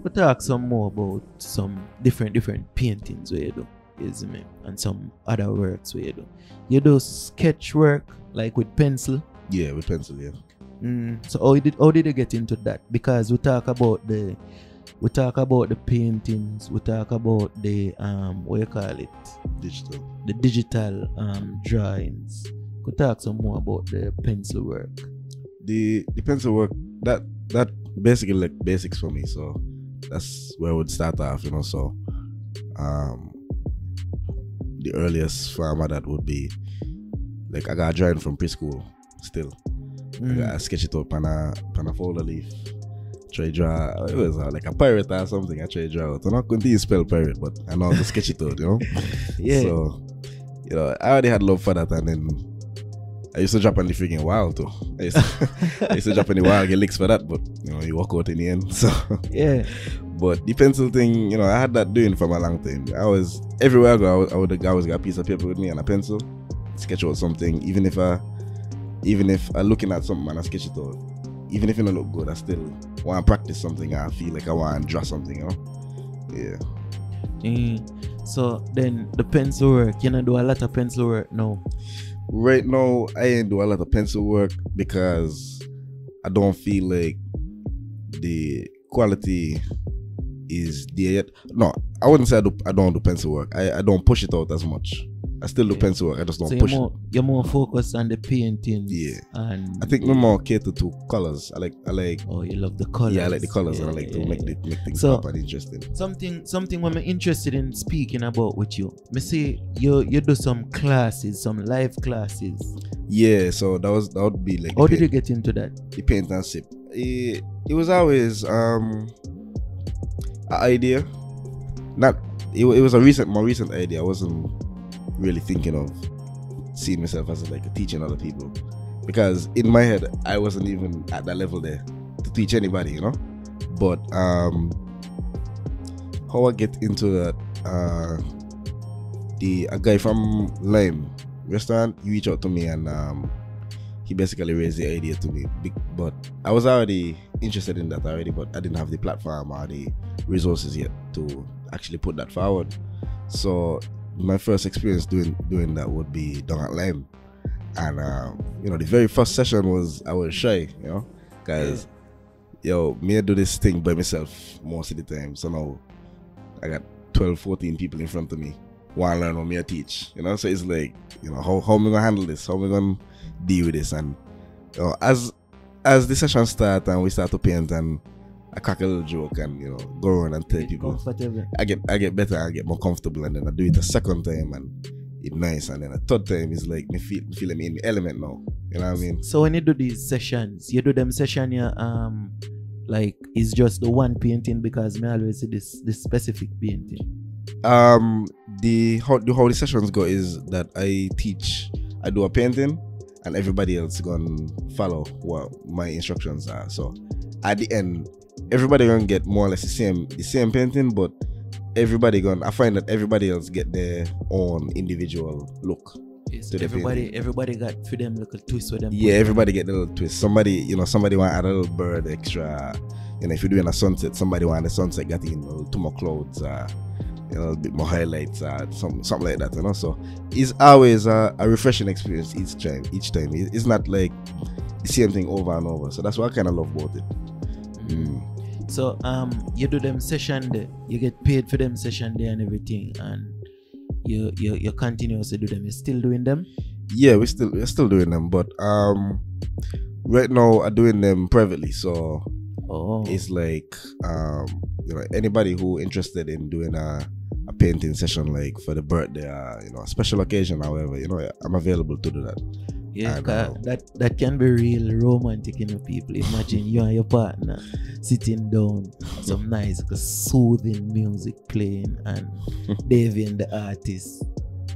we talk some more about some different paintings where you do, is me, and some other works where you do. You do sketch work like with pencil. Yeah, with pencil, yeah. So how did you get into that? Because we talk about the paintings, we talk about the what you call it? The digital drawings. Could talk some more about the pencil work. The pencil work, that basically like basics for me, so that's where I would start off, you know. So the earliest form of that would be like I got a drawing from preschool still. I sketch it up on a folder leaf. Try draw. It was like a pirate or something. I try draw out. I'm not going to spell pirate, but I know how to sketch it out, you know. Yeah. So, you know, I already had love for that, and then I used to drop on the freaking wild too. I used to drop on the wild, get licks for that, but you know, you walk out in the end. So yeah. But the pencil thing, you know, I had that doing for a long time. I was everywhere I go, I would always got a piece of paper with me and a pencil, sketch out something. Even if I'm looking at something and I sketch it out, even if it don't look good, I still want to practice something. I feel like I want to draw something, you know. Yeah. So then the pencil work, you know, do a lot of pencil work now. Right now, I ain't do a lot of pencil work because I don't feel like the quality is there yet. No, I wouldn't say I don't do pencil work. I don't push it out as much. I still do pencil work. I just don't push it. You're more focused on the paintings. Yeah. And I think I'm more catered to colors. I like. Oh, you love the colors. Yeah, I like the colors, and I like to make things pop and interesting. Something when I'm interested in speaking about with you. Me say you do some classes, some live classes. Yeah, so that would be like. How did you get into that? The paint and sip. It was always an idea. It was a more recent idea. I wasn't really thinking of seeing myself as like a teaching other people, because in my head I wasn't even at that level there to teach anybody, you know. But how I get into that, a guy from Lime restaurant, he reached out to me, and he basically raised the idea to me. But I was already interested in that already, but I didn't have the platform or the resources yet to actually put that forward. So my first experience doing that would be down at Lime, and you know, the very first session I was shy, you know, because me I do this thing by myself most of the time. So now I got 12-14 people in front of me want to learn what me I teach, you know. So it's like, you know, how am I gonna handle this? How am I gonna deal with this? And you know, as the session start and we start to paint, and I crack a little joke and, you know, go around and tell people, I get better, I get more comfortable, and then I do it a second time and it's nice, and then a third time is like me feeling in the element now. You know what I mean? So when you do these sessions, you do them session like it's just the one painting, because me always see this specific painting. How the sessions go is that I do a painting and everybody else gonna follow what my instructions are. So at the end, everybody gonna get more or less the same painting, but I find that everybody else get their own individual look. So everybody got for them little twist with them. Yeah, everybody get the little twist. Somebody want to add a little bird extra. You know, if you're doing a sunset, somebody want the sunset got in two more clouds, a little bit more highlights, something like that. You know, so it's always a refreshing experience each time. It's not like the same thing over and over. So that's what I kind of love about it. So you do them session there, you get paid for them session there and everything, and you continuously do them. You're still doing them? Yeah, we're still doing them, but right now I'm doing them privately. So it's like you know, anybody who interested in doing a painting session, like for the birthday, you know, a special occasion, however, you know, I'm available to do that. Yeah, that can be real romantic, you know, people. Imagine you and your partner sitting down, some nice soothing music playing, and DavienTheArtist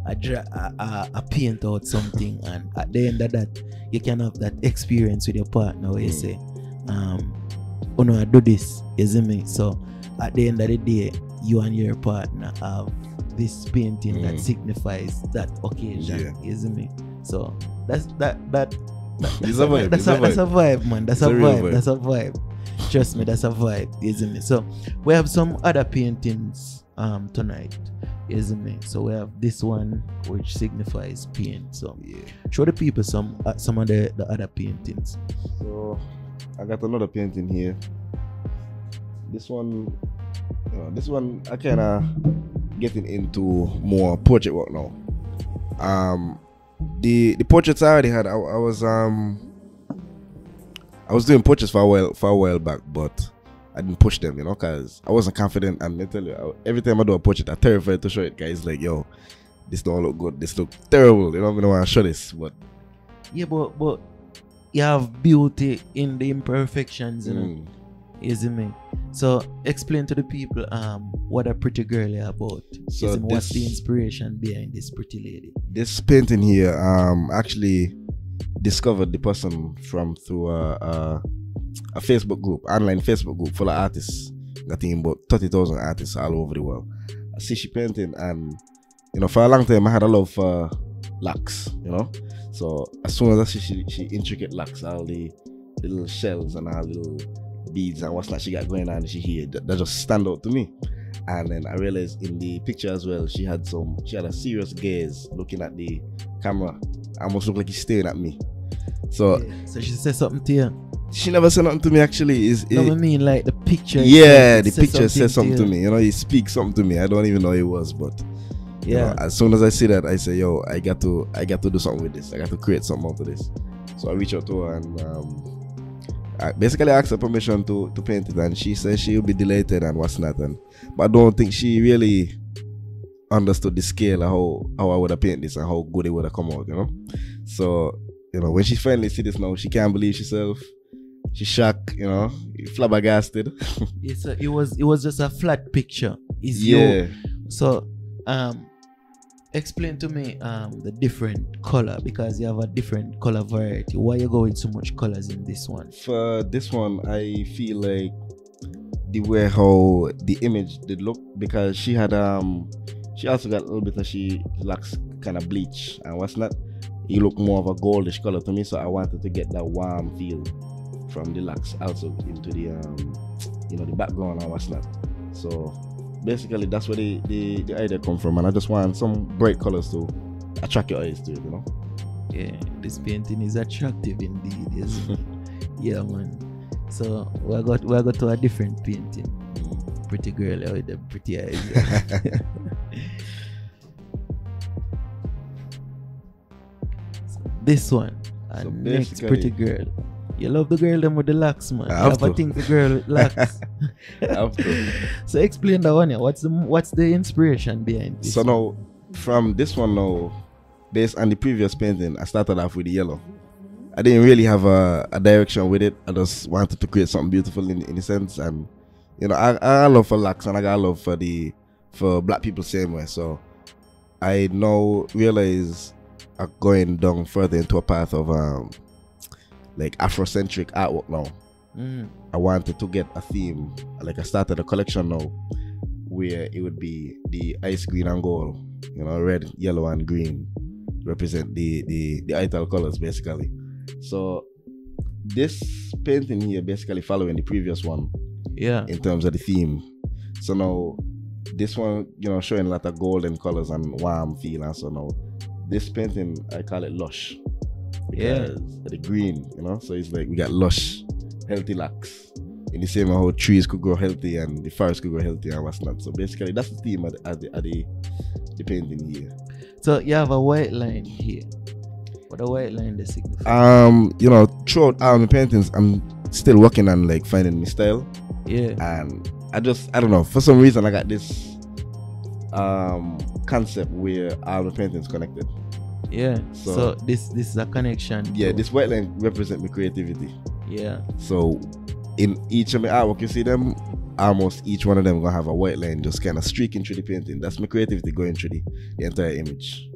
I paint out something, and at the end of that, you can have that experience with your partner where you say, oh no, I do this, you see me? So at the end of the day, you and your partner have this painting that signifies that occasion, you see me? So that's a vibe, man. That's a vibe. Trust me, that's a vibe, isn't it? So we have some other paintings tonight, isn't it? So we have this one which signifies paint. So show the people some of the other paintings. So I got another painting here. This one, I kind of getting into more portrait work now. The portraits I already had, I was doing portraits for a while back, but I didn't push them, because I wasn't confident. And I tell you, every time I do a portrait, I'm terrified to show it, guys. Like, yo, this don't look good. This look terrible. I don't want to show this, but yeah, but you have beauty in the imperfections, isn't it? So explain to the people what a pretty girl is about. So what's the inspiration behind this pretty lady? This painting here, actually discovered the person through a Facebook group, online Facebook group full of artists. Got about 30,000 artists all over the world. I see she painting, and for a long time I had a love for locks, So as soon as I see she intricate locks, all the little shells and all the little beads and what's not she got going on, she here, that just stand out to me. And then I realized in the picture as well, she had a serious gaze looking at the camera. Almost looked like he's staring at me. So she said something to you? She never said nothing to me, actually. I mean, like the picture. Yeah, the picture says something to me. He speaks something to me. I don't even know who it was, but as soon as I see that, I say, yo, I got to do something with this. I got to create something out of this. So I reach out to her and I basically asked her permission to paint it, and she says she'll be delighted and what's not. But I don't think she really understood the scale of how I would have painted this and how good it would have come out, So, when she finally see this now, she can't believe herself. She's shocked, flabbergasted. It was just a flat picture. So explain to me the different color, because you have a different color variety. Why you go with so much colors in this one? For this one, I feel like the way how the image did look, because she had she also got a little bit of she lacks kind of bleach and what's not. You look more of a goldish color to me, so I wanted to get that warm feel from the locks also into the the background and what's not. So basically that's where the idea come from, and I just want some bright colors to attract your eyes to it, Yeah, this painting is attractive indeed, isn't it? Yeah, man. So we got to a different painting. Pretty girl with the pretty eyes. This one, and next pretty girl. You love the girl them with the locks, man. I have a thing for girl with locks. So explain that one. What's the inspiration behind this? So now, from this one now, based on the previous painting, I started off with the yellow. I didn't really have a direction with it. I just wanted to create something beautiful in a sense, and I love for locks, and I got love for black people same way. So I now realize I'm going down further into a path of like Afrocentric artwork now. I wanted to get a theme, like I started a collection now where it would be the ice green and gold, red, yellow and green represent the ital colors basically. So this painting here basically following the previous one in terms of the theme. So now this one, showing a lot of golden colors and warm feel, and so now this painting I call it lush. Because the green, so it's like we got lush, healthy locks. In the same way how trees could grow healthy and the forest could grow healthy and what's not. So basically that's the theme of the painting here. So you have a white line here. What a white line does signify? Throughout all my paintings, I'm still working on like finding my style. Yeah. And I don't know, for some reason I got this concept where all my paintings connected. Yeah. So this is a connection. Yeah, this white line represents my creativity. Yeah. So in each of my artwork, you see them, almost each one of them gonna have a white line just kind of streaking through the painting. That's my creativity going through the entire image.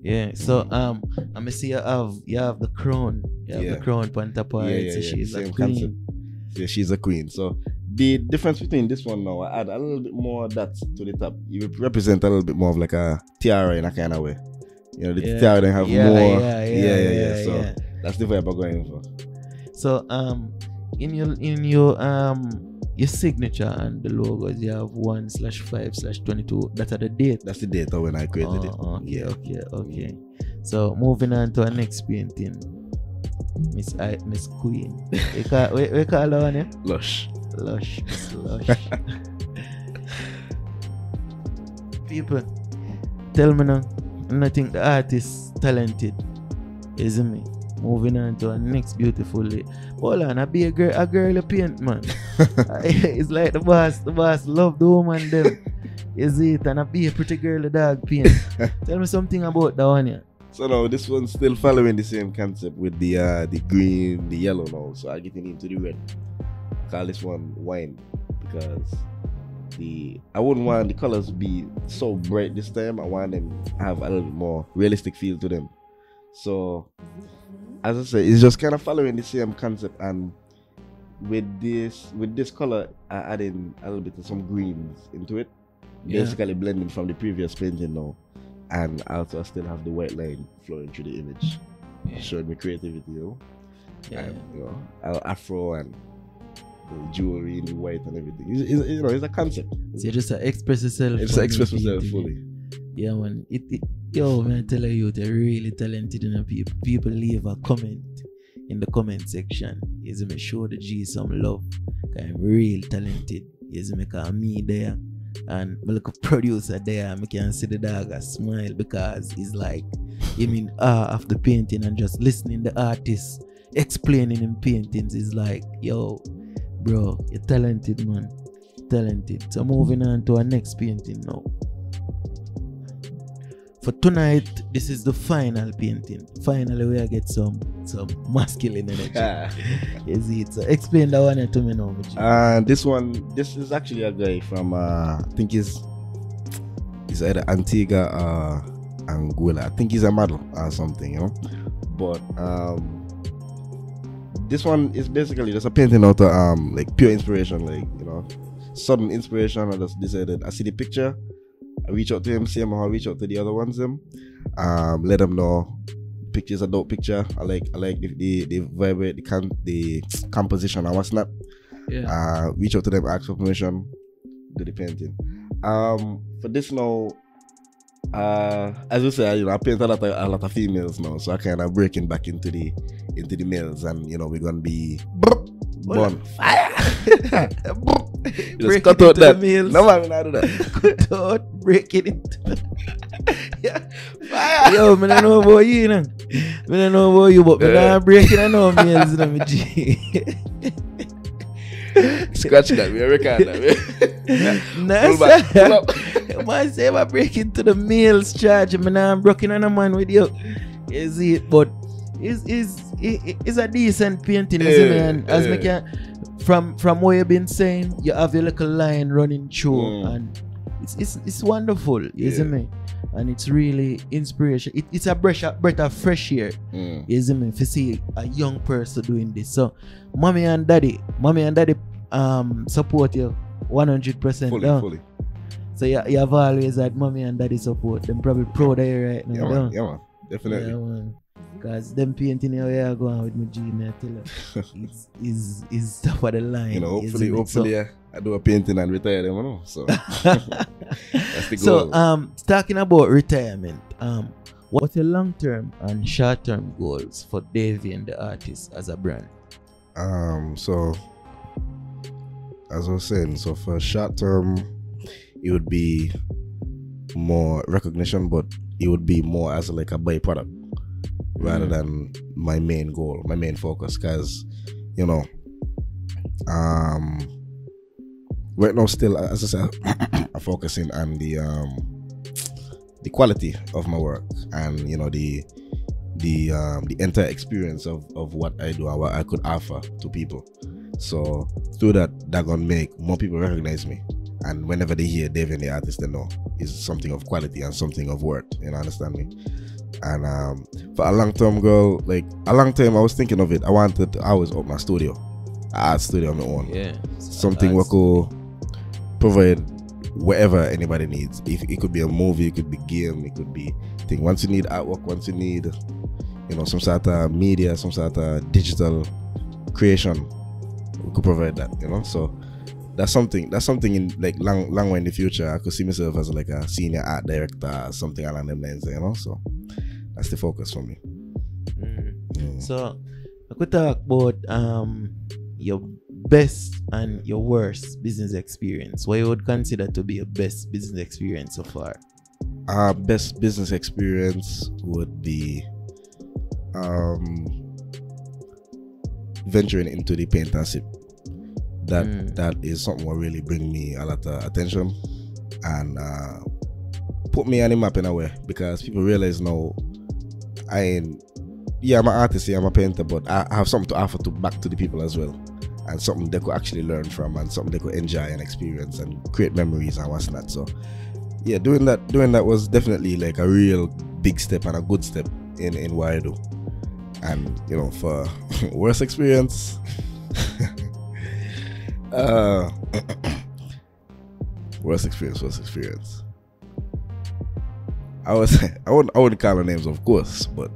Yeah. So I see you have the crown. You have the crown on top of it. So she's a queen. Concept. Yeah, she's a queen. So the difference between this one now, I add a little bit more dots to the top. You represent a little bit more of like a tiara in a kind of way. The tiara they have more. So that's the vibe I'm going for. So in your signature and the logos, you have 1/5/22. That are the date. That's the date of when I created it. Okay. So moving on to our next painting, Miss Queen. we call her one, yeah? Lush. Miss Lush. People, tell me now, I think the artist talented, isn't me? Moving on to our next beautiful lady. Hold on, I be a girl you paint, man. It's like the boss love the woman them. Is it? And I be a pretty girl the dog paint. Tell me something about that one, yeah. So now this one's still following the same concept with the green, the yellow now. So I'm getting into the red. I call this one wine because I wouldn't want the colors to be so bright this time. I want them to have a little bit more realistic feel to them. So as I say, it's just kind of following the same concept, and with this color I add in a little bit of some greens into it. Basically blending from the previous painting now. And also I still have the white line flowing through the image, showing me creativity, you know. And, you know, afro and the jewelry in the white and everything. It's a concept. So you just express yourself. It's express myself fully. Yeah, man. Yo, man, I tell you, they're really talented, and people leave a comment in the comment section. You me show the G some love. I'm real talented. You me call me there. And I look a producer there, I can see the dog a smile because it's like him in awe of the painting, and just listening the artist explaining in paintings is like, yo, bro, you're talented, man. Talented. So moving on to our next painting now. For tonight, this is the final painting. Finally, we get some masculine energy. Is it? So explain that one to me now, This is actually a guy from I think he's either Antigua or Anguilla. I think he's a model or something, you know. But this one is basically just a painting out of like pure inspiration, like, you know, sudden inspiration. I just decided, I see the picture, I reach out to him, see him how I reach out to the other ones, let them know picture's a dope picture. I like the vibrate, the composition and what's not. Reach out to them, ask for permission, do the painting. For this now, as you say, you know, I paint a lot of females now, so I kind of breaking back into the males, and you know, we're gonna be born fire. Just cut out that. No man, we not do that. Cut out, break it into fire. Yo, I don't know about you, know. I don't know about you, but I not breaking. I know males, you know, G. Scratch that, we record that. Pull up. Man say I break into the males charge. I'm not broken on a man with you. Is it? But it's a decent painting, isn't it? As me can, from what you've been saying, you have your little line running through, and it's wonderful, isn't it? And it's really inspiration. It's a breath of fresh air, isn't it? To see a young person doing this. So mommy and daddy support you 100%. Fully. So you have always had mommy and daddy support. Them probably proud of you right now. Yeah, man. Definitely. Yeah, man. Because them painting here going with my G, man, I tell you. It's top of the line. You know, hopefully I do a painting and retire them, you know. So that's the goal. So talking about retirement, what's your long-term and short-term goals for DavienTheArtist as a brand? So as I was saying, so for short term it would be more recognition, but it would be more as like a byproduct rather than my main goal, my main focus, because you know, right now still, as I said, I'm focusing on the quality of my work, and you know, the entire experience of what I do and what I could offer to people. So through that gonna make more people recognize me, and whenever they hear DavienTheArtist, they know it's something of quality and something of worth, you know, understand me? And for a long-term goal, like a long time I was thinking of it, I wanted to always open my studio, an art studio on my own. Yeah, something we could provide whatever anybody needs. If it could be a movie, it could be game, it could be thing. Once you need artwork, once you need, you know, some sort of media, some sort of digital creation, we could provide that, you know. So that's something in like long way in the future. I could see myself as like a senior art director or something along them lines, you know. So that's the focus for me. So I could talk about your best and your worst business experience. What you would consider to be your best business experience so far? Best business experience would be venturing into the paint and sip. That is something that really bring me a lot of attention and put me on the map in a way, because people realize now I'm an artist, I'm a painter, but I have something to offer back to the people as well, and something they could actually learn from, and something they could enjoy and experience and create memories and what's not. So yeah, doing that was definitely like a real big step and a good step in what I do. And you know, for worst experience, worst experience. I wouldn't call the names, of course, but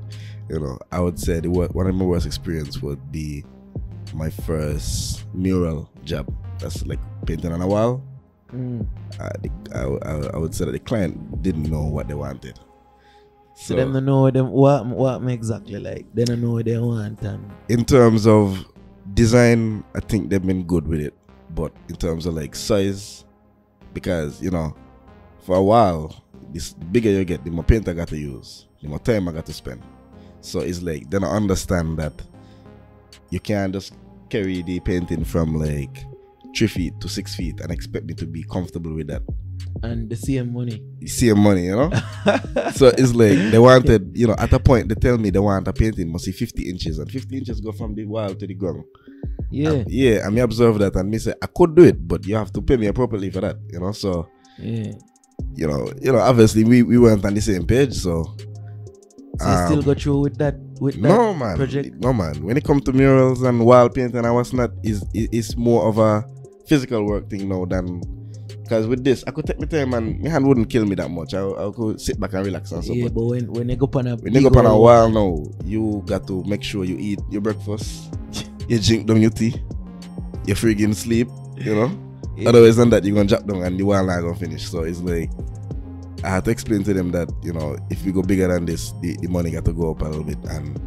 you know, I would say one of my worst experience would be my first mural job. That's like painting on a wall. I would say that the client didn't know what they wanted. So them don't know what exactly like. They don't know what they want. And in terms of design, I think they've been good with it. But in terms of like size, because you know, for a while, the bigger you get, the more paint I got to use, the more time I got to spend. So it's like they don't understand that you can't just carry the painting from like 3 feet to 6 feet and expect me to be comfortable with that. And the same money, you know. So it's like they wanted, you know, at a point they tell me they want a painting must be 50 inches, and 50 inches go from the wall to the ground. Yeah. And me observe that and me say I could do it, but you have to pay me appropriately for that, you know. So yeah, you know, obviously we weren't on the same page. So you still go through with that no man project? No man, when it comes to murals and wall painting and what's not, is more of a physical work thing now than, because with this I could take my time and my hand wouldn't kill me that much. I could sit back and relax and so. Yeah, but when you go on a wall now, you got to make sure you eat your breakfast, you drink down your tea, you friggin' sleep, you know. Yeah. Otherwise than that, you're gonna drop down and the wall not gonna finish. So it's like I had to explain to them that, you know, if we go bigger than this, the money got to go up a little bit, and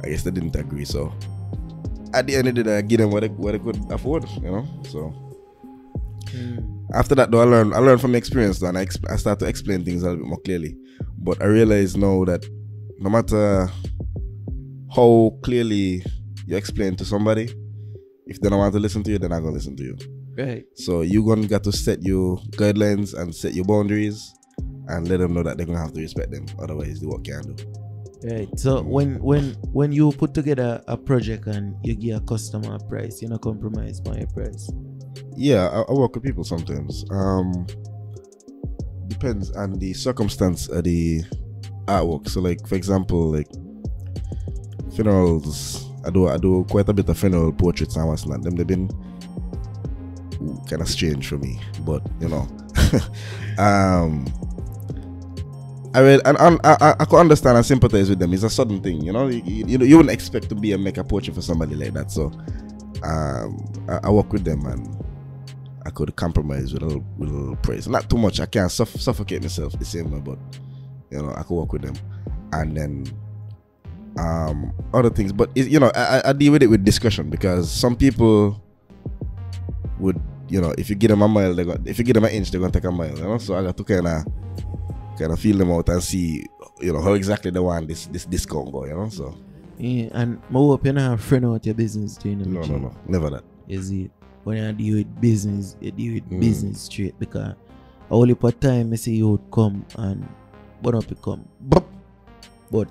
I guess they didn't agree. So at the end of the day, I give them what they could afford, you know. So after that, though, I learned from experience, though, and I start to explain things a little bit more clearly. But I realize now that no matter how clearly you explain to somebody, if they don't want to listen to you, they're not gonna listen to you. Right. So you're gonna got to set your guidelines and set your boundaries and let them know that they're gonna have to respect them. Otherwise, the work can't do. Right. So when you put together a project and you give a customer a price, you not compromise on your price. Yeah, I work with people sometimes. Depends on the circumstance of the artwork. So like, for example, like funerals, I do quite a bit of funeral portraits and what's not. They've been kind of strange for me, but you know. I could understand and sympathize with them. It's a sudden thing, you know. You wouldn't expect to be make a portrait for somebody like that. So I work with them and I could compromise with a little price. Not too much. I can't suffocate myself the same way, but you know, I could work with them. And then other things, but you know, I deal with it with discretion, because some people would, you know, if you give them a mile, if you give them an inch, they're gonna take a mile, you know. So I got to kind of feel them out and see, you know, how exactly they want this discount go, you know. So yeah, and I hope you not friend out your business too, you know. No, never that. Is it when you deal with business, you deal with business straight, because only per time I see you would come and but not become but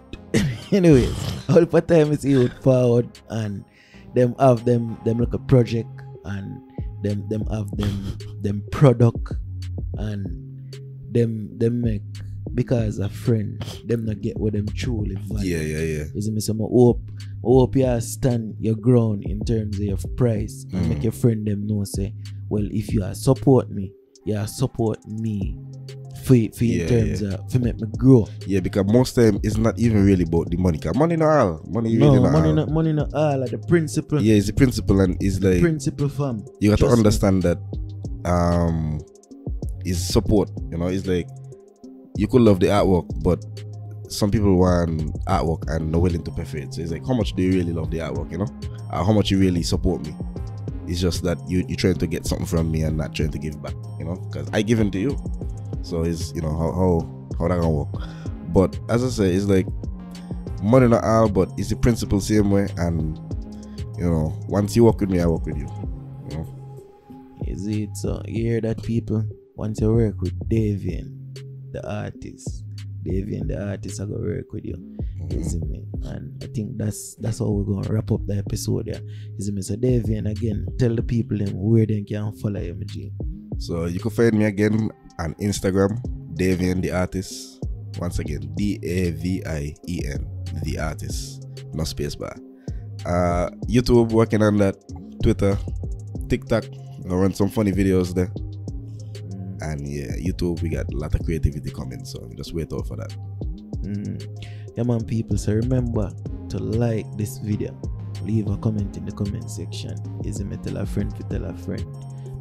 anyways, all per time I see you would forward and them have them like a project, and them have them product, and them make, because a friend them not get what them truly value. Yeah. You see me? So I hope you stand your ground in terms of your price and make your friend them know, say, well, if you support me for in terms of for make me grow. Yeah, because most time it's not even really about the money. Cause money not all. Money really not all. Money not all. Like the principle. Yeah, it's the principle, and it's like principle, fam. You got to understand that is support. You know, it's like you could love the artwork, but some people want artwork and not willing to pay for it. So it's like, how much do you really love the artwork? You know, how much you really support me? It's just that you're trying to get something from me and not trying to give back. You know, because I give it to you. So it's, you know, how that gonna work. But as I say, it's like money not all, but it's the principle same way. And you know, once you work with me, I work with you. You know. Is it so? You hear that, people? Once you work with Davien, the artist, Davien the artist, I go work with you. You see me? And I think that's how we're gonna wrap up the episode there. You see me? So Davien, again, tell the people them where they can follow you, my G. So you can find me again on Instagram, DavienTheArtist. Once again, DAVIEN, the artist, no space bar. YouTube, working on that. Twitter, TikTok, gonna run some funny videos there. And yeah, YouTube, we got a lot of creativity coming, so just wait out for that. Yeah, man, people. So remember to like this video, leave a comment in the comment section. Is it tell a friend to tell a friend?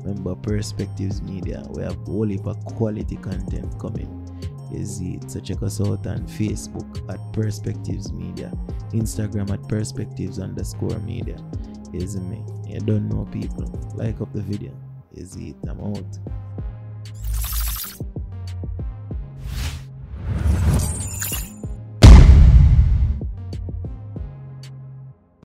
Remember, Perspectives Media, we have a whole heap of quality content coming. Is it? So check us out on Facebook at Perspectives Media, Instagram at Perspectives_media. Is it me? You don't know, people. Like up the video. Is it? I'm out.